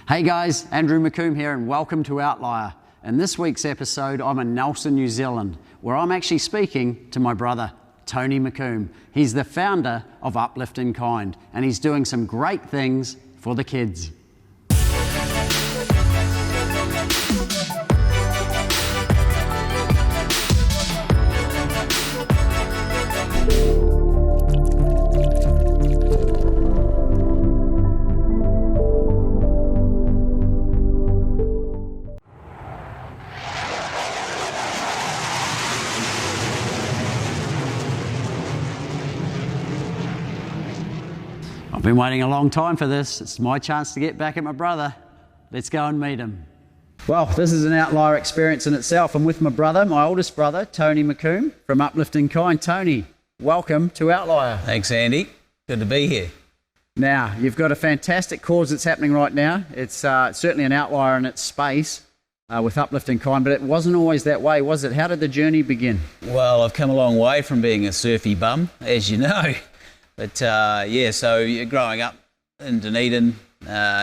Hey guys, Andrew McCombe here and welcome to Outlier. In this week's episode, I'm in Nelson, New Zealand, where I'm actually speaking to my brother, Tony McCombe. He's the founder of Uplift in Kind, and he's doing some great things for the kids. I've been waiting a long time for this. It's my chance to get back at my brother. Let's go and meet him. Well, this is an outlier experience in itself. I'm with my brother, my oldest brother, Tony McCombe from Uplift in Kind. Tony, welcome to Outlier. Thanks, Andy. Good to be here. Now, you've got a fantastic cause that's happening right now. It's certainly an outlier in its space with Uplift in Kind, but it wasn't always that way, was it? How did the journey begin? Well, I've come a long way from being a surfy bum, as you know. But so growing up in Dunedin,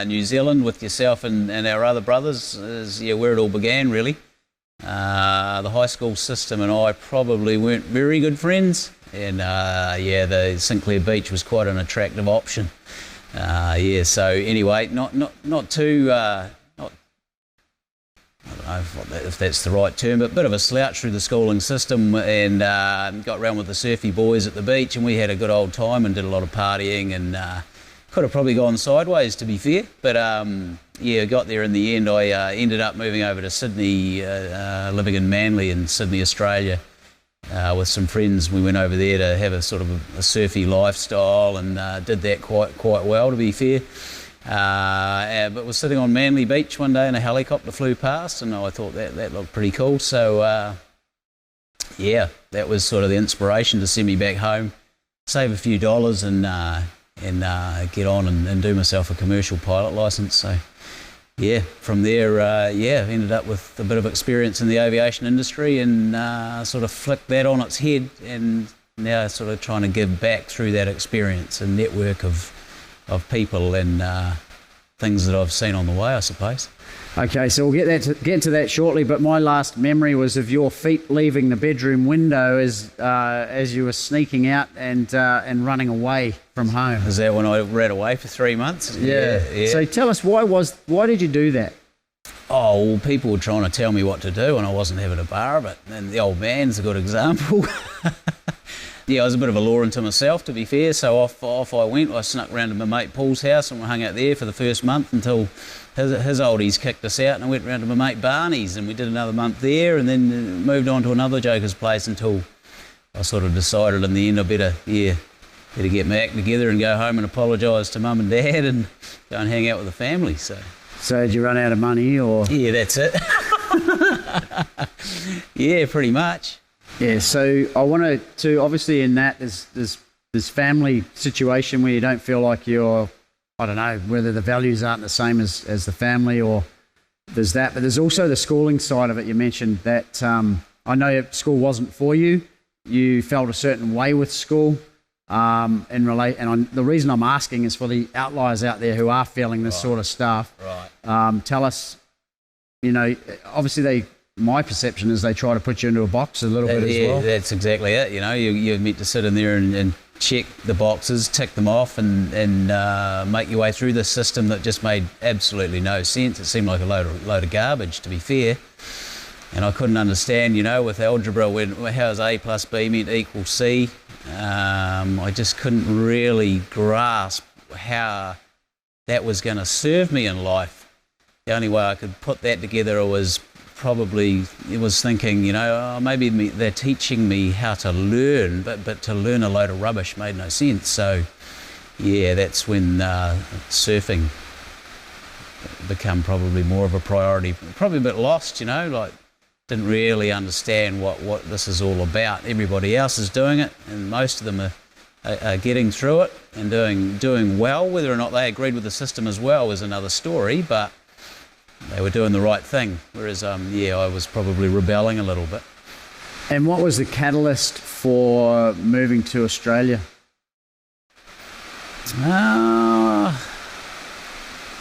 New Zealand, with yourself and our other brothers is where it all began, really. The high school system and I probably weren't very good friends, and the Sinclair Beach was quite an attractive option. So anyway, not too. I don't know if that's the right term, but a bit of a slouch through the schooling system, and got around with the surfy boys at the beach, and we had a good old time and did a lot of partying, and could have probably gone sideways, to be fair. But got there in the end. I ended up moving over to Sydney, living in Manly in Sydney, Australia, with some friends. We went over there to have a sort of a surfy lifestyle, and did that quite well, to be fair. But was sitting on Manly Beach one day and a helicopter flew past, and I thought that looked pretty cool. So that was sort of the inspiration to send me back home, save a few dollars, and get on and do myself a commercial pilot license. So from there ended up with a bit of experience in the aviation industry, and sort of flicked that on its head, and now sort of trying to give back through that experience and network of people and things that I've seen on the way, I suppose. Okay, so we'll get to that shortly, but my last memory was of your feet leaving the bedroom window as you were sneaking out and running away from home. Is that when I ran away for 3 months? Yeah. So tell us, why did you do that? Oh, well, people were trying to tell me what to do, and I wasn't having a bar of it. And the old man's a good example. I was a bit of a law unto myself, to be fair, so off I went. I snuck round to my mate Paul's house, and we hung out there for the first month until his oldies kicked us out, and I went round to my mate Barney's, and we did another month there, and then moved on to another joker's place until I sort of decided in the end I better get my act together and go home and apologise to mum and dad and go and hang out with the family. So did you run out of money, or? Yeah, that's it. Yeah, pretty much. Yeah, so I wanted to, obviously in that, there's this family situation where you don't feel like you're, I don't know, whether the values aren't the same as the family, or there's that, but there's also the schooling side of it. You mentioned that I know school wasn't for you. You felt a certain way with school. The reason I'm asking is for the outliers out there who are feeling this sort of stuff. Right. Tell us, obviously my perception is they try to put you into a box a little bit as well. That's exactly it. You're meant to sit in there and check the boxes, tick them off, and make your way through this system that just made absolutely no sense. It seemed like a load of garbage, to be fair. And I couldn't understand, with algebra, how's A plus B meant equal C. I just couldn't really grasp how that was going to serve me in life. The only way I could put that together was thinking, maybe they're teaching me how to learn, but to learn a load of rubbish made no sense. So, that's when surfing become probably more of a priority. Probably a bit lost, didn't really understand what this is all about. Everybody else is doing it, and most of them are getting through it and doing well. Whether or not they agreed with the system as well is another story, but they were doing the right thing, whereas I was probably rebelling a little bit. And what was the catalyst for moving to Australia?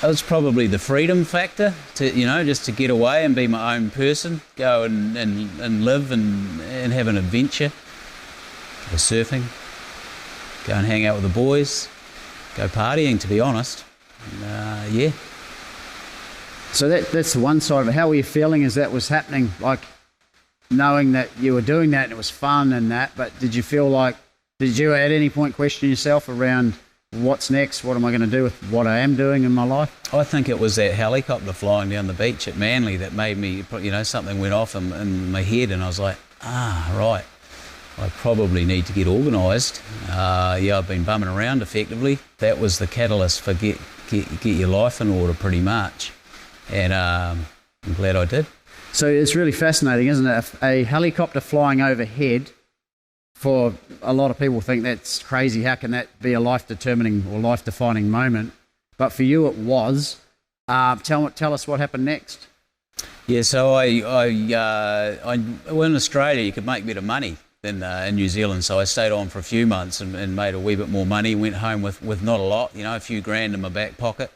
It was probably the freedom factor to, just to get away and be my own person, go and live and have an adventure. Go surfing, go and hang out with the boys, go partying, to be honest. Yeah. So that's the one side of it. How were you feeling as that was happening? Like, knowing that you were doing that and it was fun and that, but did you at any point question yourself around what's next? What am I going to do with what I am doing in my life? I think it was that helicopter flying down the beach at Manly that made me, something went off in my head, and I was like, right, I probably need to get organised. I've been bumming around effectively. That was the catalyst for get your life in order pretty much, and I'm glad I did. So it's really fascinating, isn't it? A helicopter flying overhead, for a lot of people think that's crazy. How can that be a life-determining or life-defining moment? But for you, it was. Tell us what happened next. Yeah, so I well, in Australia, you could make better money than in New Zealand. So I stayed on for a few months and made a wee bit more money. Went home with not a lot, a few grand in my back pocket,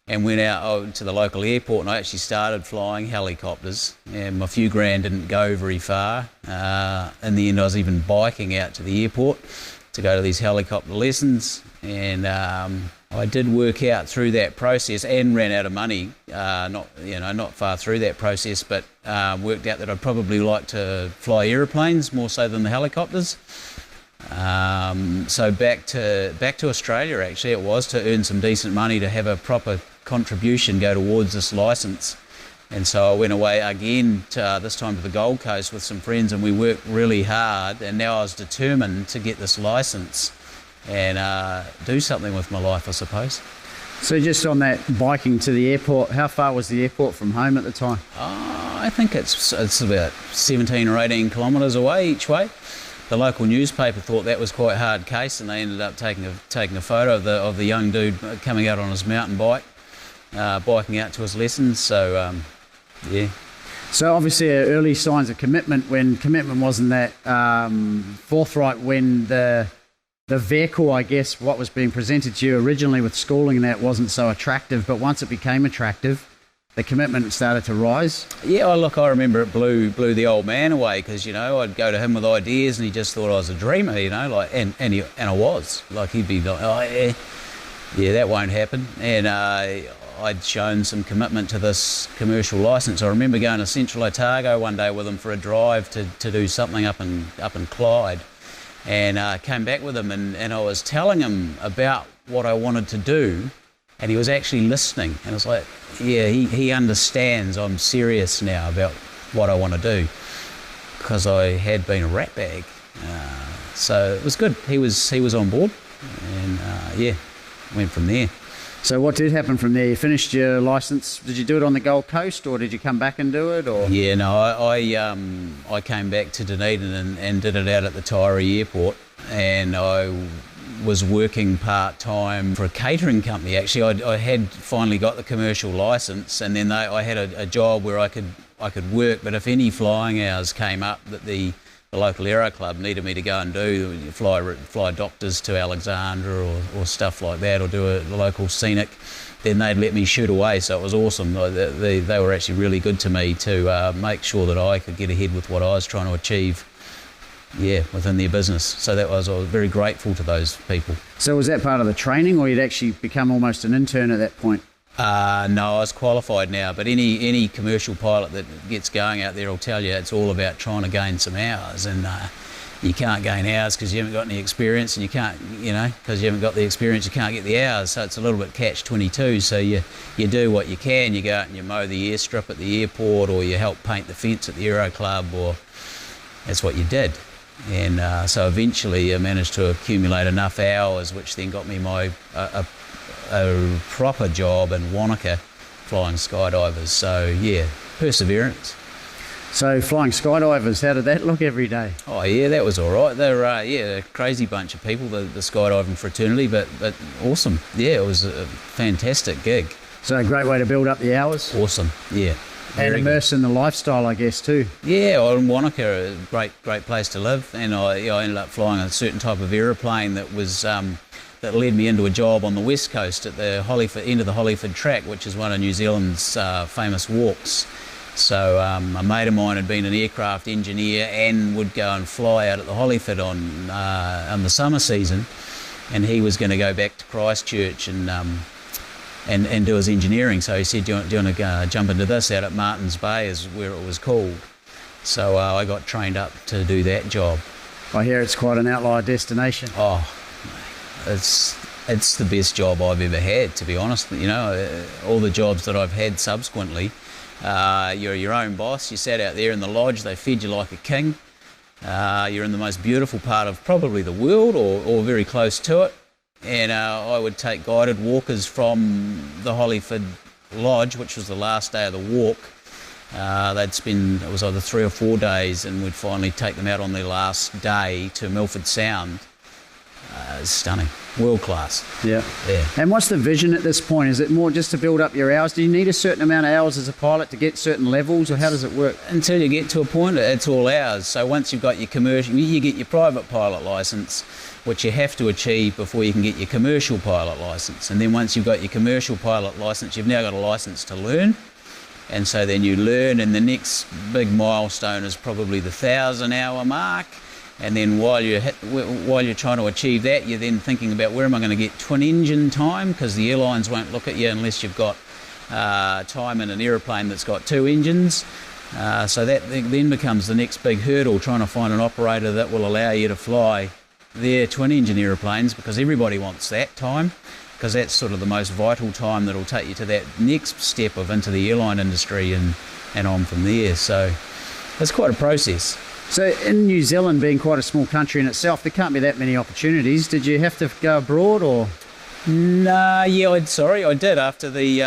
and went out to the local airport, and I actually started flying helicopters, and my few grand didn't go very far. In the end, I was even biking out to the airport to go to these helicopter lessons, and I did work out through that process and ran out of money, not far through that process, but worked out that I'd probably like to fly aeroplanes more so than the helicopters. So back to Australia, actually, it was to earn some decent money to have a proper contribution go towards this license. And so I went away again this time to the Gold Coast with some friends, and we worked really hard, and now I was determined to get this license and do something with my life, I suppose. So just on that biking to the airport, how far was the airport from home at the time? I think it's about 17 or 18 kilometres away each way. The local newspaper thought that was quite a hard case, and they ended up taking a photo of the young dude coming out on his mountain bike, biking out to his lessons. So, yeah. So obviously early signs of commitment, when commitment wasn't that forthright, when the vehicle, I guess, what was being presented to you originally with schooling and that wasn't so attractive, but once it became attractive, the commitment started to rise. Yeah, I remember it blew the old man away, because I'd go to him with ideas and he just thought I was a dreamer, and I was. Like, he'd be like, oh yeah, that won't happen. And I'd shown some commitment to this commercial license. I remember going to Central Otago one day with him for a drive to do something up in Clyde, and came back with him, and I was telling him about what I wanted to do, and he was actually listening, and I was like, yeah, he understands I'm serious now about what I want to do, because I had been a rat bag. So it was good. He was on board, and went from there. So what did happen from there? You finished your licence. Did you do it on the Gold Coast, or did you come back and do it? Or yeah, no, I came back to Dunedin and did it out at the Taieri Airport, and I was working part-time for a catering company. Actually, I had finally got the commercial licence, and then I had a job where I could work, but if any flying hours came up that the local aero club needed me to go and do, fly doctors to Alexandra or stuff like that, or do a local scenic, then they'd let me shoot away. So it was awesome. They were actually really good to me to make sure that I could get ahead with what I was trying to achieve, within their business. So I was very grateful to those people. So was that part of the training, or you'd actually become almost an intern at that point? No, I was qualified now, but any commercial pilot that gets going out there will tell you it's all about trying to gain some hours, and you can't gain hours because you haven't got any experience, and you can't, because you haven't got the experience, you can't get the hours. So it's a little bit catch-22. So you do what you can. You go out and you mow the airstrip at the airport, or you help paint the fence at the aero club, or that's what you did. And so eventually I managed to accumulate enough hours, which then got me a proper job in Wanaka flying skydivers. So yeah, perseverance. So flying skydivers, how did that look every day? Oh yeah, that was all right. They were a crazy bunch of people, the skydiving fraternity, but awesome. Yeah, it was a fantastic gig. So a great way to build up the hours. Awesome. Yeah. And immerse in the lifestyle, I guess, too. Yeah, well, in Wanaka, a great place to live, and I ended up flying a certain type of aeroplane that was that led me into a job on the west coast at the end of the Hollyford track, which is one of New Zealand's famous walks. So a mate of mine had been an aircraft engineer and would go and fly out at the Hollyford on the summer season, and he was going to go back to Christchurch and do his engineering. So he said, do you want to jump into this out at Martins Bay, is where it was called. So I got trained up to do that job. I hear it's quite an outlier destination. Oh, it's the best job I've ever had, to be honest. You know, all the jobs that I've had subsequently, you're your own boss. You sat out there in the lodge, they fed you like a king. You're in the most beautiful part of probably the world, or very close to it. And I would take guided walkers from the Hollyford Lodge, which was the last day of the walk. They'd spend, it was either 3 or 4 days, and we'd finally take them out on their last day to Milford Sound. It's stunning, world class. Yeah. And what's the vision at this point? Is it more just to build up your hours? Do you need a certain amount of hours as a pilot to get certain levels, or how does it work? Until you get to a point, it's all hours. So once you've got your commercial, you get your private pilot licence, which you have to achieve before you can get your commercial pilot licence. And then once you've got your commercial pilot licence, you've now got a licence to learn. And so then you learn, and the next big milestone is probably the 1,000-hour mark. And then while you're trying to achieve that, you're then thinking about, where am I going to get twin engine time? Because the airlines won't look at you unless you've got time in an aeroplane that's got 2 engines. So that then becomes the next big hurdle, trying to find an operator that will allow you to fly their twin engine aeroplanes, because everybody wants that time, because that's sort of the most vital time that will take you to that next step of into the airline industry and on from there. So it's quite a process. So in New Zealand, being quite a small country in itself, there can't be that many opportunities. Did you have to go abroad, or? Nah, yeah, I did. After the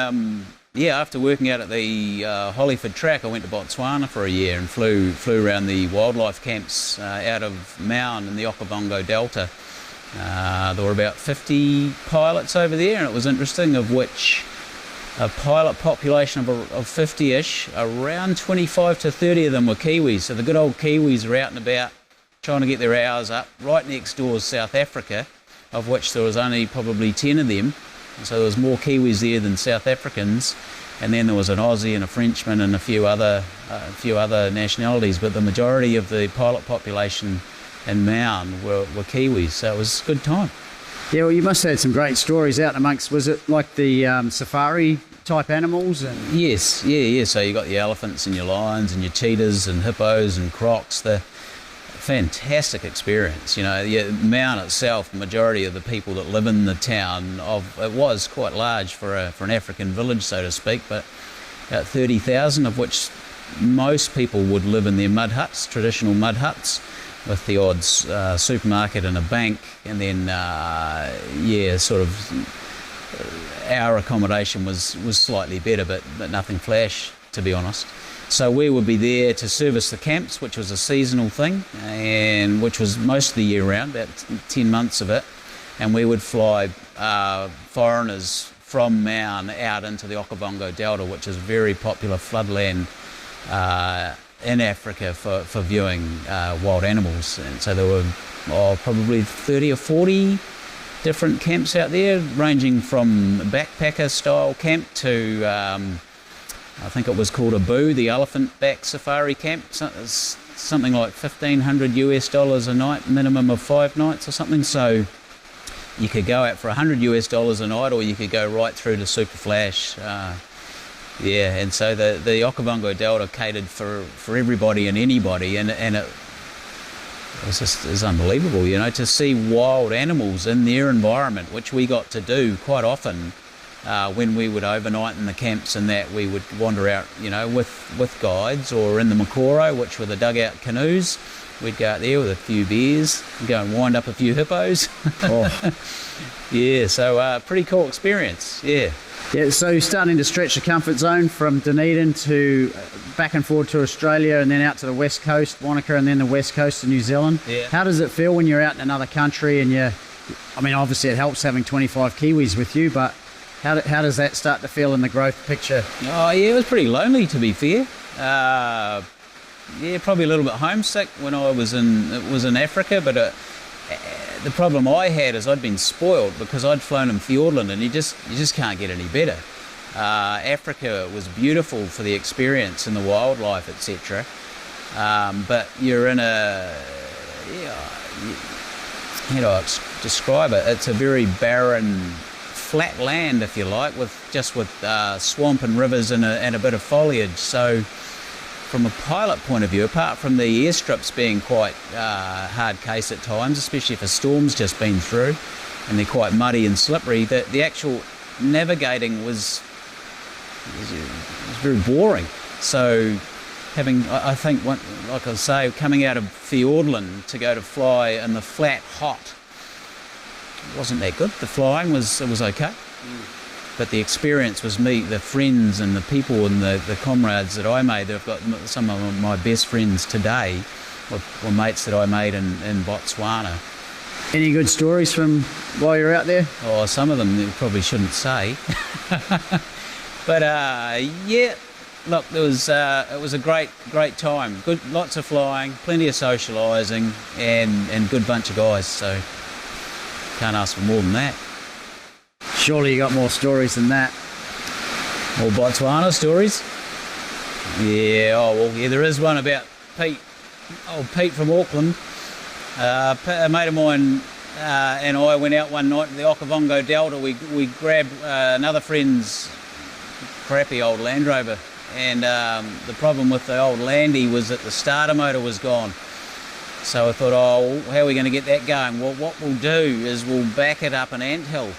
after working out at the Hollyford track, I went to Botswana for a year and flew around the wildlife camps out of Maun in the Okavango Delta. There were about 50 pilots over there, and it was interesting, of which a pilot population of 50-ish, around 25 to 30 of them were Kiwis. So the good old Kiwis are out and about trying to get their hours up. Right next door is South Africa, of which there was only probably 10 of them. So there was more Kiwis there than South Africans. And then there was an Aussie and a Frenchman and a few other nationalities. But the majority of the pilot population in Maun were Kiwis. So it was a good time. Yeah, well, you must have had some great stories out amongst, was it like the safari type animals? Yes, yeah. So you got your elephants and your lions and your cheetahs and hippos and crocs. The fantastic experience. You know, Maun itself, the majority of the people that live in the town, it was quite large for an African village, so to speak, but about 30,000, of which most people would live in their mud huts, traditional mud huts, with the odd supermarket and a bank, and then sort of our accommodation was slightly better, but nothing flash, to be honest. So we would be there to service the camps, which was a seasonal thing, and which was most of the year round, about 10 months of it, and we would fly foreigners from Maun out into the Okavango Delta, which is a very popular floodland in Africa for viewing wild animals. And so there were probably 30 or 40 different camps out there, ranging from backpacker style camp to I think it was called a boo, the elephant back safari camp, something like $1,500 a night, minimum of 5 nights or something. So you could go out for $100 a night, or you could go right through to super flash. And so the Okavango Delta catered for everybody and anybody, and it was unbelievable, you know, to see wild animals in their environment, which we got to do quite often when we would overnight in the camps, and that we would wander out, you know, with guides, or in the Makoro, which were the dugout canoes. We'd go out there with a few beers and go and wind up a few hippos. Yeah, so pretty cool experience, yeah. Yeah, so you're starting to stretch the comfort zone from Dunedin to back and forward to Australia, and then out to the west coast, Wanaka, and then the west coast of New Zealand. Yeah. How does it feel when you're out in another country and obviously it helps having 25 Kiwis with you, but how does that start to feel in the growth picture? Oh yeah, it was pretty lonely, to be fair. Probably a little bit homesick when I was in Africa, but the problem I had is I'd been spoiled because I'd flown in Fiordland, and you just can't get any better. Africa was beautiful for the experience and the wildlife, etc. But you're in describe it. It's a very barren, flat land, if you like, with swamp and rivers and a bit of foliage. So, from a pilot point of view, apart from the airstrips being quite hard case at times, especially if a storm's just been through and they're quite muddy and slippery, the actual navigating was very boring. So I think, like I say, coming out of Fiordland to go to fly in the flat hot wasn't that good. The flying was okay. But the experience was the friends and the people and the comrades that I made. I've got some of my best friends today were mates that I made in Botswana. Any good stories from while you're out there? Oh, some of them you probably shouldn't say. But yeah, look, it was a great time. Good, lots of flying, plenty of socialising, and good bunch of guys. So can't ask for more than that. Surely you got more stories than that. More Botswana stories? Yeah, yeah, there is one about Pete from Auckland. A mate of mine and I went out one night to the Okavango Delta. We grabbed another friend's crappy old Land Rover, and the problem with the old Landy was that the starter motor was gone. So I thought, how are we going to get that going? Well, what we'll do is we'll back it up an anthill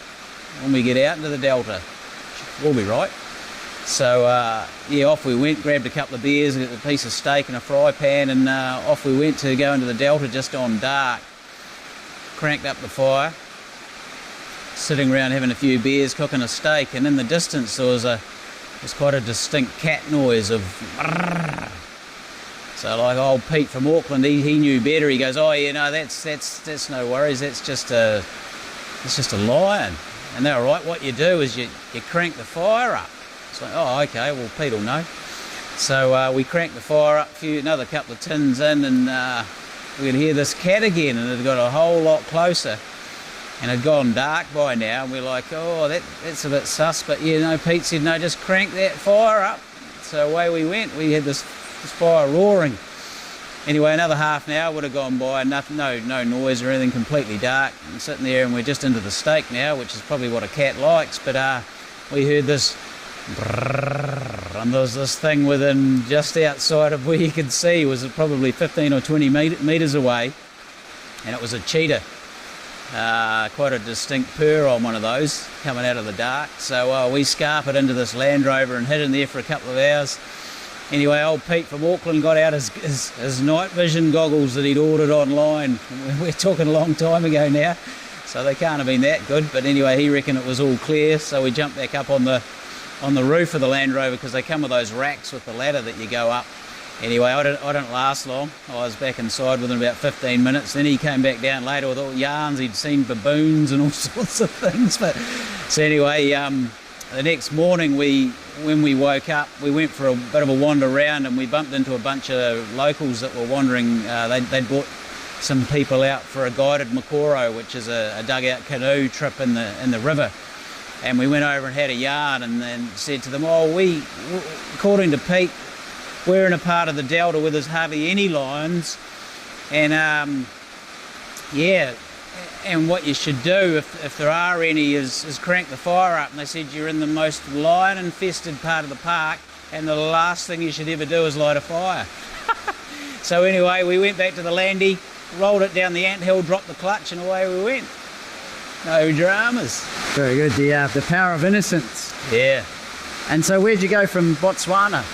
when we get out into the Delta. We'll be right. So yeah, off we went, grabbed a couple of beers, a piece of steak and a fry pan, and off we went to go into the Delta just on dark. Cranked up the fire, sitting around having a few beers, cooking a steak, and in the distance there was quite a distinct cat noise of brrr. So like old Pete from Auckland, he knew better. He goes, oh yeah, no, that's no worries, it's just a lion. And they're right, what you do is you crank the fire up. It's like, oh okay, well Pete will know. So we cranked the fire up, another couple of tins in, and we could hear this cat again, and it had got a whole lot closer. And it had gone dark by now, and we're like, oh, that's a bit sus. But yeah, no, Pete said, no, just crank that fire up. So away we went. We had this fire roaring. Anyway, another half an hour would have gone by, nothing, no noise or anything, completely dark. I'm sitting there, and we're just into the steak now, which is probably what a cat likes. But we heard this brrrr, and there was this thing within, just outside of where you could see, was probably 15 or 20 metres away, and it was a cheetah. Quite a distinct purr on one of those coming out of the dark. So we scarpered into this Land Rover and hid in there for a couple of hours. Anyway, old Pete from Auckland got out his night vision goggles that he'd ordered online. We're talking a long time ago now, so they can't have been that good. But anyway, he reckoned it was all clear, so we jumped back up on the roof of the Land Rover, because they come with those racks with the ladder that you go up. Anyway, I didn't last long. I was back inside within about 15 minutes. Then he came back down later with all yarns. He'd seen baboons and all sorts of things. But so anyway, the next morning when we woke up, we went for a bit of a wander around, and we bumped into a bunch of locals that were wandering. They'd brought some people out for a guided makoro, which is a dugout canoe trip in the river. And we went over and had a yarn, and then said to them, according to Pete, we're in a part of the Delta where there's hardly any lions, and and what you should do if there are any is crank the fire up. And they said, you're in the most lion infested part of the park, and the last thing you should ever do is light a fire. So anyway, we went back to the Landy, rolled it down the anthill, dropped the clutch, and away we went. No dramas. Very good. The power of innocence. Yeah. And so where'd you go from Botswana?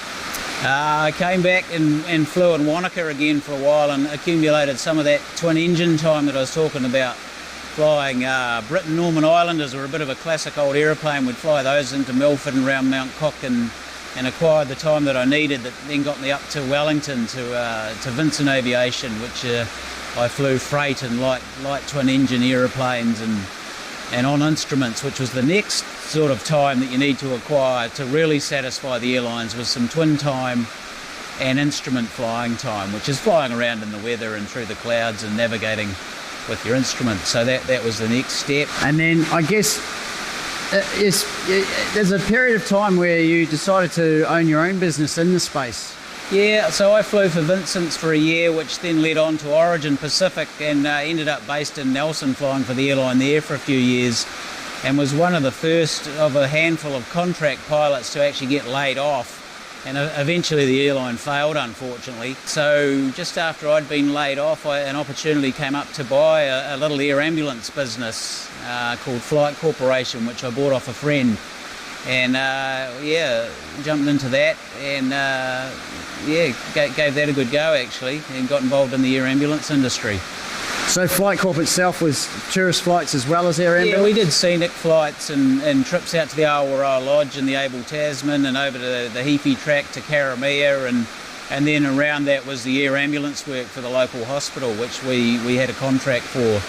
I came back and flew in Wanaka again for a while, and accumulated some of that twin engine time that I was talking about. Flying Britain Norman Islanders were a bit of a classic old aeroplane. We'd fly those into Milford and around Mount Cook, and acquired the time that I needed. That then got me up to Wellington to Vincent Aviation, which I flew freight and light twin engine aeroplanes and on instruments, which was the next sort of time that you need to acquire to really satisfy the airlines, was some twin time and instrument flying time, which is flying around in the weather and through the clouds and navigating with your instruments. So that was the next step. And then I guess there's a period of time where you decided to own your own business in the space. Yeah, so I flew for Vincent's for a year, which then led on to Origin Pacific, and ended up based in Nelson, flying for the airline there for a few years, and was one of the first of a handful of contract pilots to actually get laid off. And eventually the airline failed, unfortunately. So just after I'd been laid off, an opportunity came up to buy a little air ambulance business called Flight Corporation, which I bought off a friend. And jumped into that, and gave that a good go actually, and got involved in the air ambulance industry. So Flight Corp itself was tourist flights as well as air ambulance? Yeah, we did scenic flights and trips out to the Awaroa Lodge and the Abel Tasman, and over to the Heaphy track to Karamea, and then around that was the air ambulance work for the local hospital, which we had a contract for.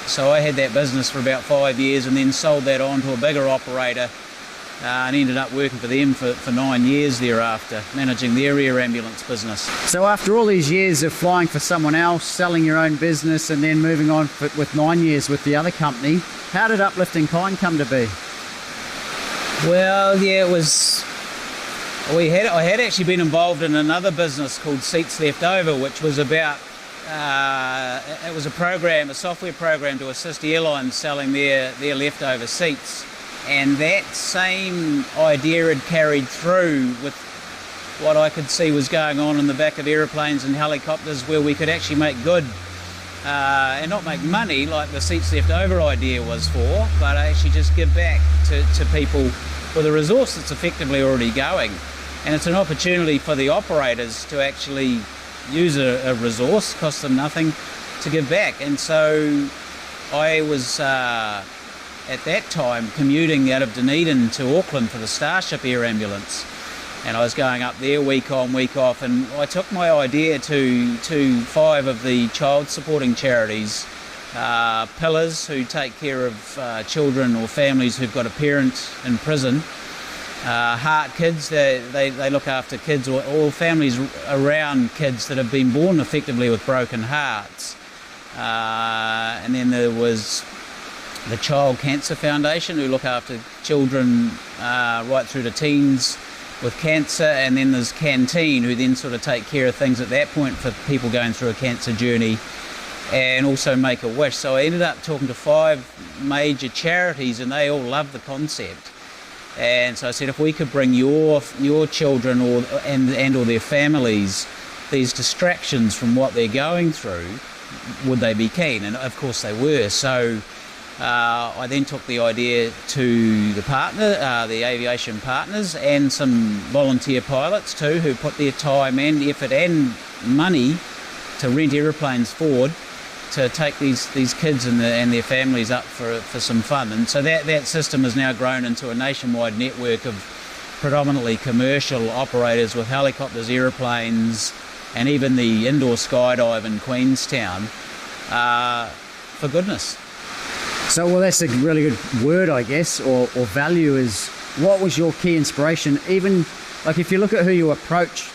So I had that business for about 5 years, and then sold that on to a bigger operator, and ended up working for them for 9 years thereafter, managing their air ambulance business. So after all these years of flying for someone else, selling your own business, and then moving on with 9 years with the other company, how did Uplift in Kind come to be? Well, yeah, I had actually been involved in another business called Seats Left Over, which was about it was a software program to assist airlines selling their leftover seats. And that same idea had carried through with what I could see was going on in the back of aeroplanes and helicopters, where we could actually make good and not make money like the Seats Left Over idea was for, but actually just give back to people with a resource that's effectively already going. And it's an opportunity for the operators to actually use a resource, cost them nothing, to give back. And so I was at that time commuting out of Dunedin to Auckland for the Starship Air Ambulance, and I was going up there week on, week off, and I took my idea to 5 of the child supporting charities, Pillars, who take care of children or families who've got a parent in prison, Heart Kids, they look after kids or all families around kids that have been born effectively with broken hearts, and then there was the Child Cancer Foundation, who look after children right through to teens with cancer, and then there's Canteen, who then sort of take care of things at that point for people going through a cancer journey, and also Make-A-Wish. So I ended up talking to 5 major charities, and they all love the concept. And so I said, if we could bring your children or their families these distractions from what they're going through, would they be keen? And of course they were. So I then took the idea to the partner, the aviation partners, and some volunteer pilots too, who put their time and effort and money to rent aeroplanes forward to take these kids and their families up for some fun. And so that system has now grown into a nationwide network of predominantly commercial operators with helicopters, aeroplanes, and even the indoor skydive in Queenstown, for goodness. So, well, that's a really good word, I guess, or value is, what was your key inspiration? Even, like, if you look at who you approached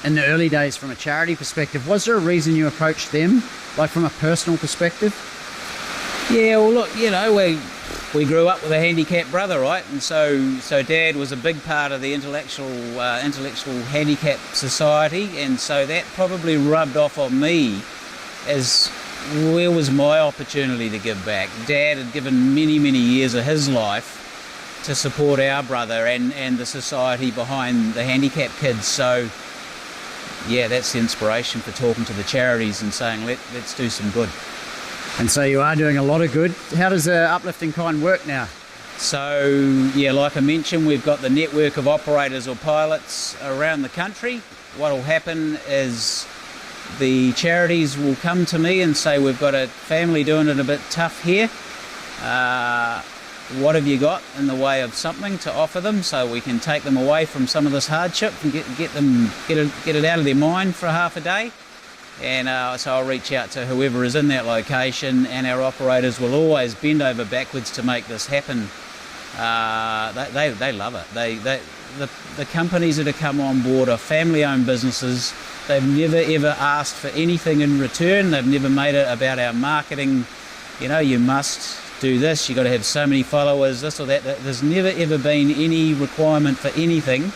in the early days from a charity perspective, was there a reason you approached them, like from a personal perspective? Yeah, well, look, you know, we grew up with a handicapped brother, right? And so Dad was a big part of the intellectual handicap society, and so that probably rubbed off on me as where was my opportunity to give back. Dad had given many, many years of his life to support our brother and the society behind the handicapped kids. So yeah, that's the inspiration for talking to the charities and saying let's do some good. And so you are doing a lot of good. How does Uplift in Kind work now? So yeah, like I mentioned, we've got the network of operators or pilots around the country. What will happen is the charities will come to me and say, we've got a family doing it a bit tough here. What have you got in the way of something to offer them so we can take them away from some of this hardship and get it out of their mind for half a day? And so I'll reach out to whoever is in that location, and our operators will always bend over backwards to make this happen. they love it. The companies that have come on board are family-owned businesses. They've never ever asked for anything in return. They've never made it about our marketing. You must do this. You've got to have so many followers, this or that. There's never ever been any requirement for anything.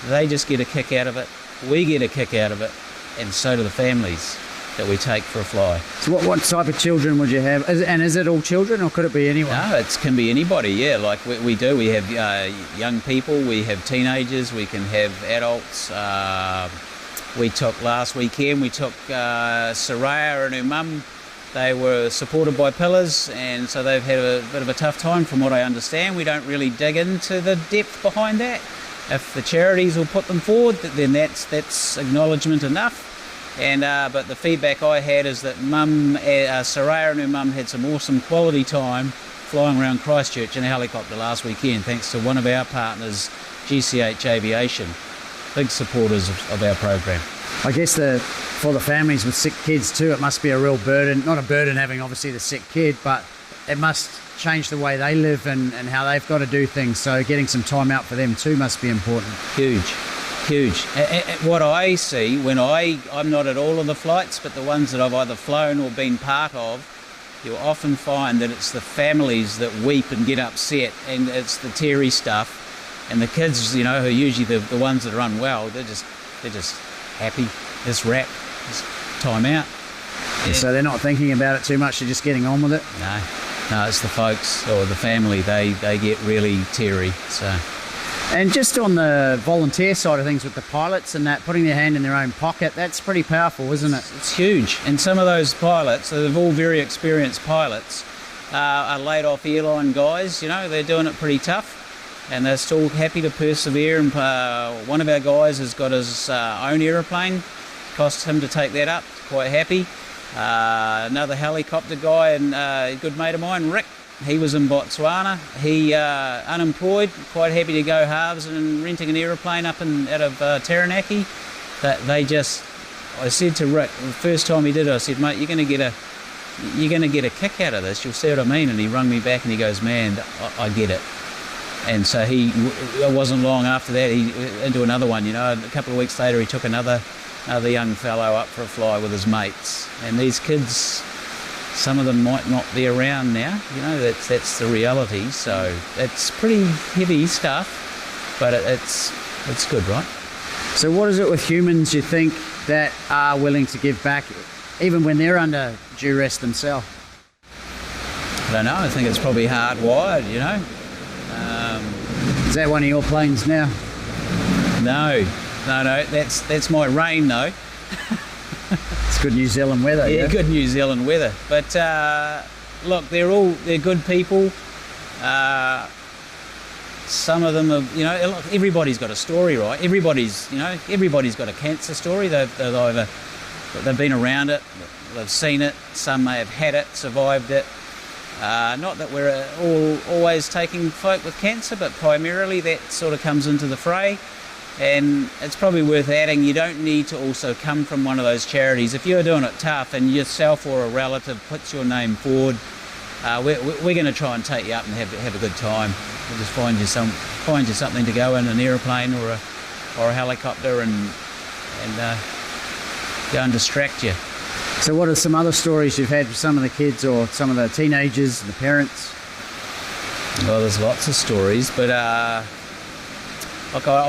They just get a kick out of it. We get a kick out of it, and so do the families that we take for a fly. So what type of children would you have? Is it all children, or could it be anyone? No, it can be anybody, yeah. Like we do. We have young people, we have teenagers, we can have adults. Last weekend, we took Soraya and her mum. They were supported by Pillars, and so they've had a bit of a tough time from what I understand. We don't really dig into the depth behind that. If the charities will put them forward, then that's acknowledgement enough. And but the feedback I had is that Soraya and her mum had some awesome quality time flying around Christchurch in a helicopter last weekend, thanks to one of our partners, GCH Aviation, big supporters of our program. I guess for the families with sick kids too, it must be a real burden. Not a burden having obviously the sick kid, but it must change the way they live and how they've got to do things. So getting some time out for them too must be important. Huge. What I see when I'm not at all of the flights, but the ones that I've either flown or been part of, you'll often find that it's the families that weep and get upset, and it's the teary stuff. And the kids, who are usually the ones that are unwell, they're just happy. This wrap, this time out. Yeah. So they're not thinking about it too much, they're just getting on with it? No, it's the folks or the family, they get really teary. So. And just on the volunteer side of things with the pilots and that, putting their hand in their own pocket, that's pretty powerful, isn't it? It's huge. And some of those pilots, they're all very experienced pilots, are laid off airline guys, they're doing it pretty tough. And they're still happy to persevere. And one of our guys has got his own aeroplane. Cost him to take that up. Quite happy. Another helicopter guy and a good mate of mine, Rick. He was in Botswana. He unemployed. Quite happy to go halves and renting an aeroplane out of Taranaki. I said to Rick the first time he did it, I said, mate, you're going to get a kick out of this. You'll see what I mean. And he rung me back and he goes, man, I get it. And so it wasn't long after that, he into another one, A couple of weeks later, he took another young fellow up for a fly with his mates. And these kids, some of them might not be around now, that's the reality. So it's pretty heavy stuff, but it's good, right? So what is it with humans, you think, that are willing to give back, even when they're under duress themselves? I don't know, I think it's probably hardwired, Is that one of your planes now? No, that's my rain though. It's good New Zealand weather. Yeah, good New Zealand weather. But look, they're good people. Some of them are, look, everybody's got a story, right? Everybody's got a cancer story. They've been around it, they've seen it. Some may have had it, survived it. Not that we're always taking folk with cancer, but primarily that sort of comes into the fray. And it's probably worth adding, you don't need to also come from one of those charities. If you're doing it tough and yourself or a relative puts your name forward, we're going to try and take you up and have a good time. We'll just find you something to go in, an aeroplane or a helicopter, and go and distract you. So what are some other stories you've had with some of the kids or some of the teenagers and the parents? Well, there's lots of stories, but I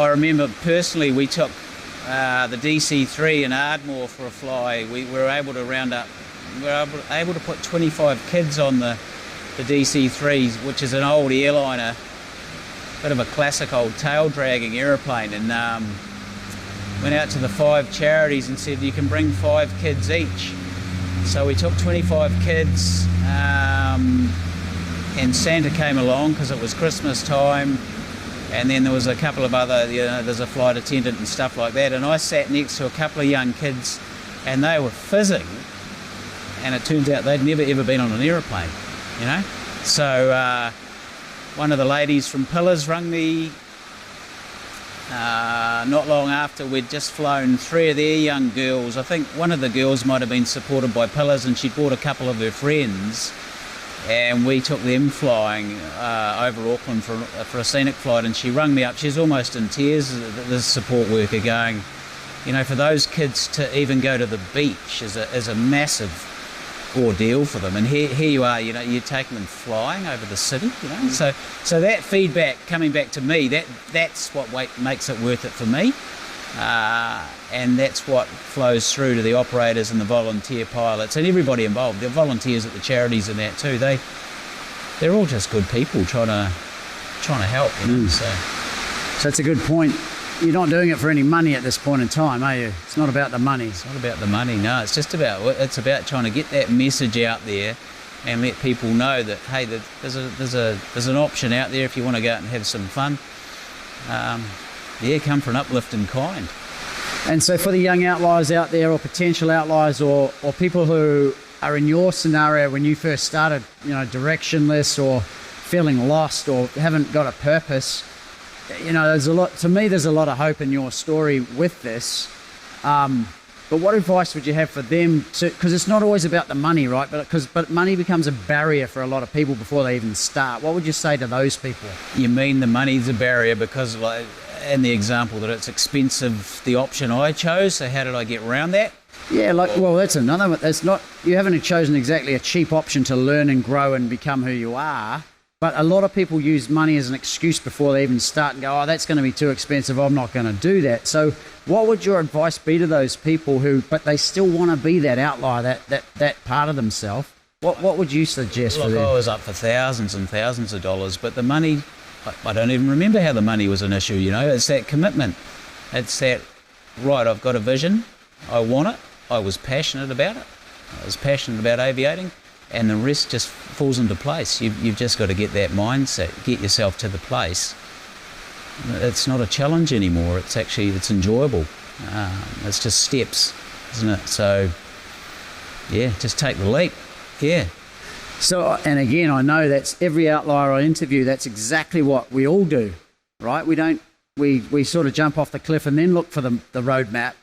remember personally we took the DC-3 in Ardmore for a fly. We were able to put 25 kids on the DC-3, which is an old airliner, bit of a classic old tail dragging aeroplane, and went out to the 5 charities and said you can bring 5 kids each. So we took 25 kids, and Santa came along because it was Christmas time, and then there was a couple of other, there's a flight attendant and stuff like that, and I sat next to a couple of young kids and they were fizzing, and it turns out they'd never ever been on an aeroplane, So one of the ladies from Pillars rang me not long after we'd just flown 3 of their young girls. I think one of the girls might have been supported by Pillars, and she'd brought a couple of her friends, and we took them flying over Auckland for a scenic flight, and she rung me up. She's almost in tears, this support worker, going, you know, for those kids to even go to the beach is a massive ordeal for them, and here you are, you know, you're taking them flying over the city, you know. So that feedback coming back to me, that's what makes it worth it for me, and that's what flows through to the operators and the volunteer pilots and everybody involved. The volunteers at the charities and that too. They're all just good people trying to help, you know. So it's a good point. You're not doing it for any money at this point in time, are you? It's not about the money. It's not about the money, no. It's about trying to get that message out there and let people know that, hey, there's an option out there if you want to go out and have some fun. Come for an uplift in kind. And so for the young outliers out there, or potential outliers, or people who are in your scenario when you first started, you know, directionless or feeling lost or haven't got a purpose, you know, there's a lot of hope in your story with this. But what advice would you have for them? Because it's not always about the money, right? But money becomes a barrier for a lot of people before they even start. What would you say to those people? You mean the money's a barrier because, like, in the example that it's expensive, the option I chose, so how did I get around that? Yeah, that's another one. You haven't chosen exactly a cheap option to learn and grow and become who you are. But a lot of people use money as an excuse before they even start and go, oh, that's going to be too expensive, I'm not going to do that. So what would your advice be to those people but they still want to be that outlier, that part of themselves? What would you suggest for them? I was up for thousands and thousands of dollars, but the money, I don't even remember how the money was an issue, you know. It's that commitment. It's that, right, I've got a vision, I want it, I was passionate about it, I was passionate about aviating, and the rest just falls into place. You've just got to get that mindset, get yourself to the place. It's not a challenge anymore. It's enjoyable. It's just steps, isn't it? So, yeah, just take the leap. Yeah. So, and again, I know that's every outlier I interview, that's exactly what we all do, right? We sort of jump off the cliff and then look for the roadmap.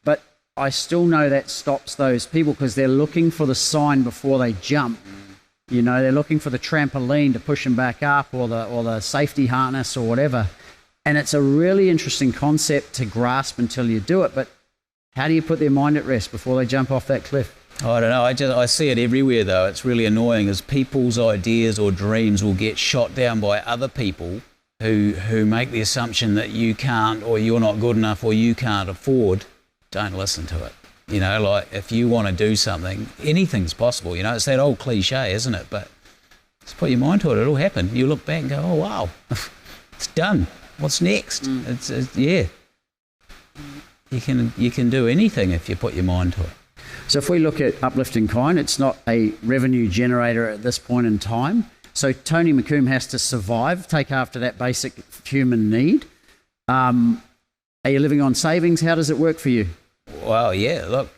But I still know that stops those people because they're looking for the sign before they jump. You know, they're looking for the trampoline to push them back up, or the safety harness or whatever. And it's a really interesting concept to grasp until you do it. But how do you put their mind at rest before they jump off that cliff? I don't know. I see it everywhere, though. It's really annoying as people's ideas or dreams will get shot down by other people who make the assumption that you can't, or you're not good enough, or you can't afford. Don't listen to it. You know, like, if you want to do something, anything's possible. You know, it's that old cliche, isn't it? But just put your mind to it. It'll happen. You look back and go, oh, wow, it's done. What's next? Yeah. You can do anything if you put your mind to it. So if we look at Uplift in Kind, it's not a revenue generator at this point in time. So Tony McCombe has to survive, take after that basic human need. Are you living on savings? How does it work for you? Well, yeah, look,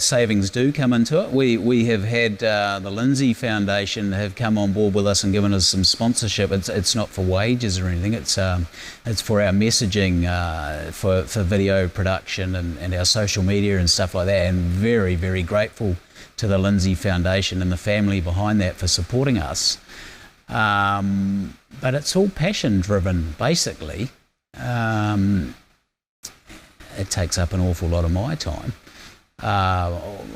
savings do come into it. We have had the Lindsay Foundation have come on board with us and given us some sponsorship. It's not for wages or anything. It's for our messaging, for video production and our social media and stuff like that. And very, very grateful to the Lindsay Foundation and the family behind that for supporting us. But it's all passion driven, basically. It takes up an awful lot of my time.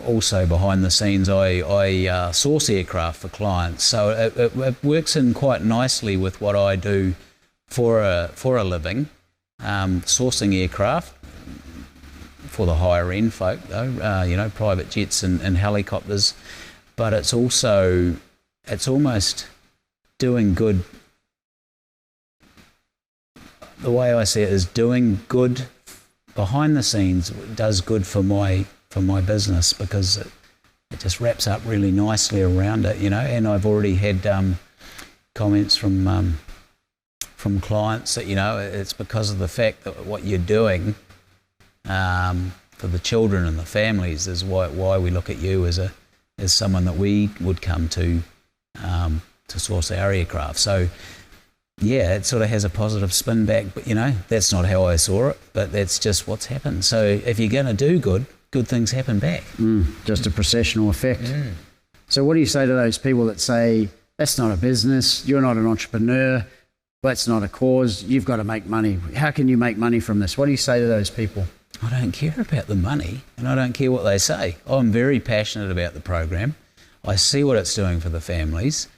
Also behind the scenes, I source aircraft for clients, so it works in quite nicely with what I do for a living, sourcing aircraft for the higher end folk, though, private jets and helicopters. But it's almost doing good. The way I see it is doing good behind the scenes does good for my business, because it just wraps up really nicely around it, you know. And I've already had comments from clients that, you know, it's because of the fact that what you're doing for the children and the families is why we look at you as someone that we would come to source our aircraft. So yeah, it sort of has a positive spin back, but, you know, that's not how I saw it, but that's just what's happened. So if you're going to do good things happen back. Just a processional effect. So what do you say to those people that say, that's not a business, you're not an entrepreneur, that's not a cause, you've got to make money. How can you make money from this? What do you say to those people? I don't care about the money, and I don't care what they say. I'm very passionate about the program. I see what it's doing for the families.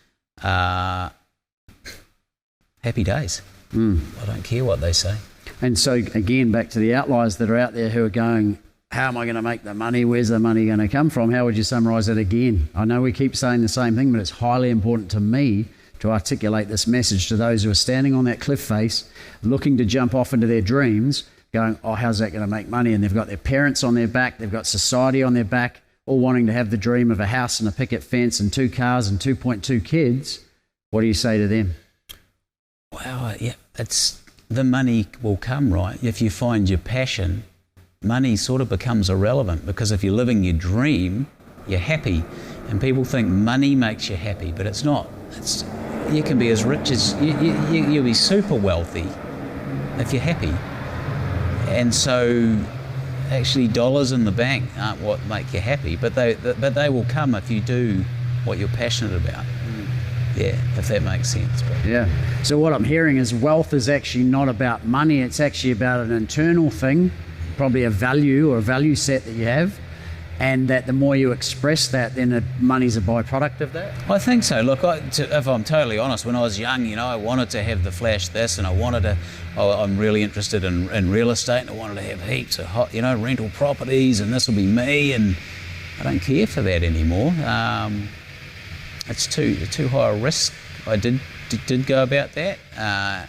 Happy days. I don't care what they say. And so, again, back to the outliers that are out there who are going, how am I going to make the money? Where's the money going to come from? How would you summarise it again? I know we keep saying the same thing, but it's highly important to me to articulate this message to those who are standing on that cliff face, looking to jump off into their dreams, going, oh, how's that going to make money? And they've got their parents on their back, they've got society on their back, all wanting to have the dream of a house and a picket fence and 2 cars and 2.2 kids. What do you say to them? Well, yeah, it's the money will come, right? If you find your passion, money sort of becomes irrelevant, because if you're living your dream, you're happy. And people think money makes you happy, but it's not. You can be as rich as you'll be super wealthy if you're happy. And so actually dollars in the bank aren't what make you happy, but they will come if you do what you're passionate about. Yeah, if that makes sense. But. Yeah. So what I'm hearing is wealth is actually not about money, it's actually about an internal thing, probably a value or a value set that you have, and that the more you express that, then money's a byproduct of that? I think so. Look, if I'm totally honest, when I was young, I wanted to have the flash this, and I'm really interested in real estate, and I wanted to have heaps of hot, rental properties, and this will be me, and I don't care for that anymore. It's too high a risk. I did go about that,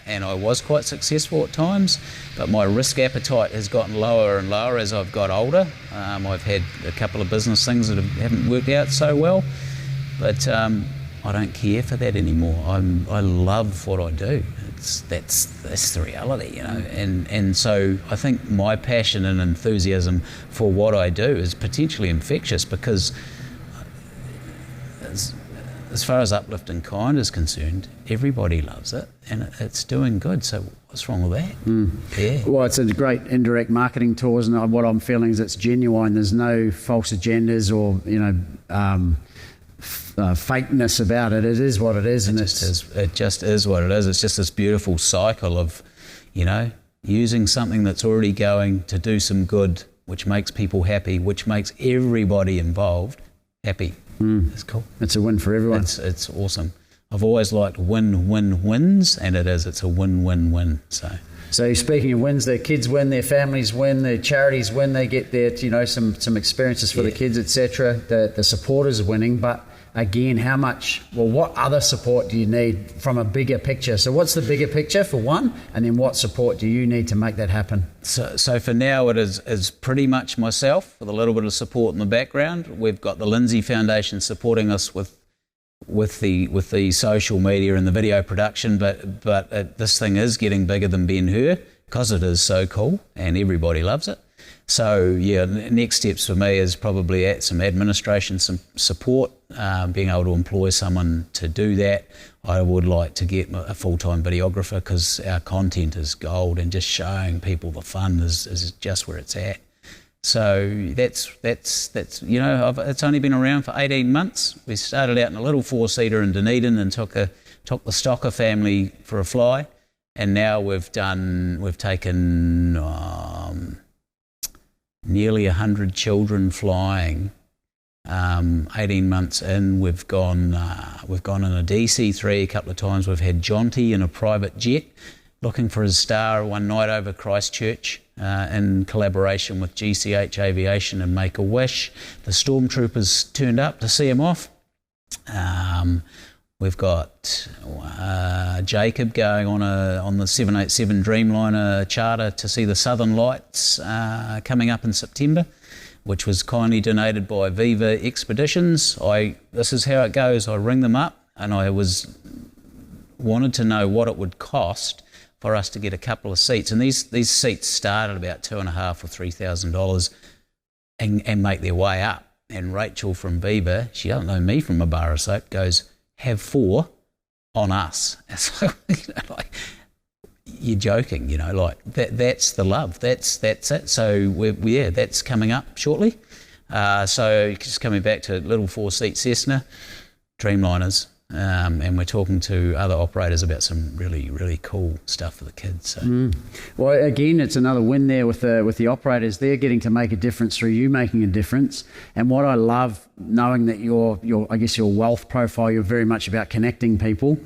and I was quite successful at times, but my risk appetite has gotten lower and lower as I've got older. I've had a couple of business things that haven't worked out so well, but I don't care for that anymore. I love what I do. That's the reality, and so I think my passion and enthusiasm for what I do is potentially infectious, because as far as Uplift in Kind is concerned, everybody loves it and it's doing good. So what's wrong with that? Yeah. Well, it's a great indirect marketing tool, and what I'm feeling is it's genuine. There's no false agendas or fakeness about it. It is what it is, it just is what it is. It's just this beautiful cycle of, using something that's already going to do some good, which makes people happy, which makes everybody involved happy. It's cool. It's a win for everyone. It's awesome. I've always liked wins, and it's a win. So speaking of wins, their kids win, their families win, their charities win, they get their some experiences for the kids, etc. The supporters are winning, but again, what other support do you need from a bigger picture? So what's the bigger picture for one, and then what support do you need to make that happen? So for now it is pretty much myself with a little bit of support in the background. We've got the Lindsay Foundation supporting us with the social media and the video production, but this thing is getting bigger than Ben-Hur because it is so cool and everybody loves it. So yeah, next steps for me is probably some administration, some support, being able to employ someone to do that. I would like to get a full-time videographer, because our content is gold, and just showing people the fun is just where it's at. So that's it's only been around for 18 months. We started out in a little 4-seater in Dunedin and took the Stocker family for a fly, and now we've taken nearly 100 children flying. 18 months in, we've gone in a DC-3 a couple of times. We've had Jonty in a private jet looking for his star one night over Christchurch, in collaboration with GCH Aviation and Make-A-Wish. The Stormtroopers turned up to see him off. We've got Jacob going on the 787 Dreamliner charter to see the Southern Lights coming up in September, which was kindly donated by Viva Expeditions. This is how it goes. I ring them up, and I wanted to know what it would cost for us to get a couple of seats. And these seats start at about $2,500 or $3,000 and make their way up. And Rachel from Viva, she doesn't know me from a bar of soap, goes, have 4 on us. It's like, you're joking, that's the love. That's it. So that's coming up shortly. So just coming back to little 4-seat Cessna, Dreamliners, and we're talking to other operators about some really, really cool stuff for the kids. So. Well, again, it's another win there with the operators. They're getting to make a difference through you making a difference. And what I love, knowing that your wealth profile, you're very much about connecting people.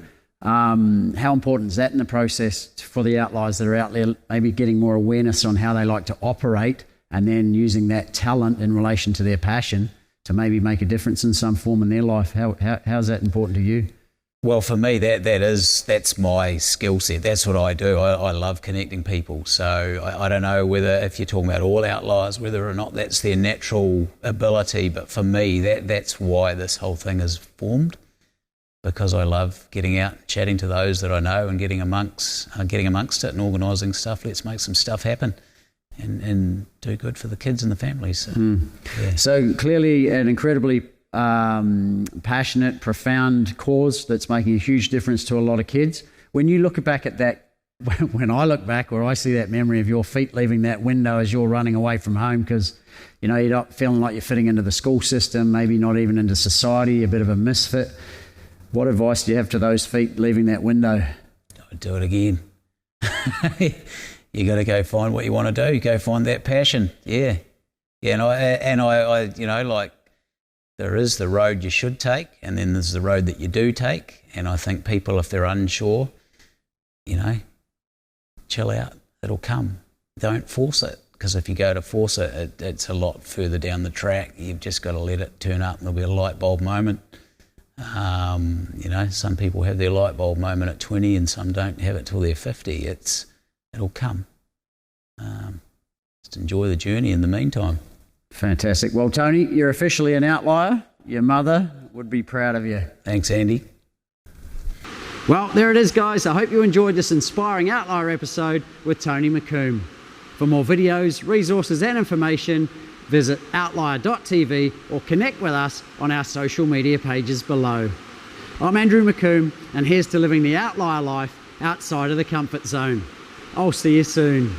How important is that in the process for the outliers that are out there, maybe getting more awareness on how they like to operate, and then using that talent in relation to their passion to maybe make a difference in some form in their life? How's that important to you? Well, for me, that's my skill set. That's what I do. I love connecting people. So I don't know whether, if you're talking about all outliers, whether or not that's their natural ability, but for me, that's why this whole thing is formed, because I love getting out, chatting to those that I know, and getting amongst it and organising stuff. Let's make some stuff happen. And do good for the kids and the families. So, yeah. So clearly an incredibly passionate, profound cause that's making a huge difference to a lot of kids. When you look back at that, when I look back, or I see that memory of your feet leaving that window as you're running away from home because, you're not feeling like you're fitting into the school system, maybe not even into society, a bit of a misfit. What advice do you have to those feet leaving that window? I'd do it again. You got to go find what you want to do. Go find that passion. Yeah. And I like, there is the road you should take, and then there's the road that you do take. And I think people, if they're unsure, chill out. It'll come. Don't force it, because if you go to force it, it's a lot further down the track. You've just got to let it turn up, and there'll be a light bulb moment. Some people have their light bulb moment at 20, and some don't have it till they're 50. It'll come. Just enjoy the journey in the meantime. Fantastic. Well, Tony, you're officially an outlier. Your mother would be proud of you. Thanks, Andy. Well, there it is, guys. I hope you enjoyed this inspiring Outlier episode with Tony McCombe. For more videos, resources and information, visit outlier.tv or connect with us on our social media pages below. I'm Andrew McCombe, and here's to living the outlier life outside of the comfort zone. I'll see you soon.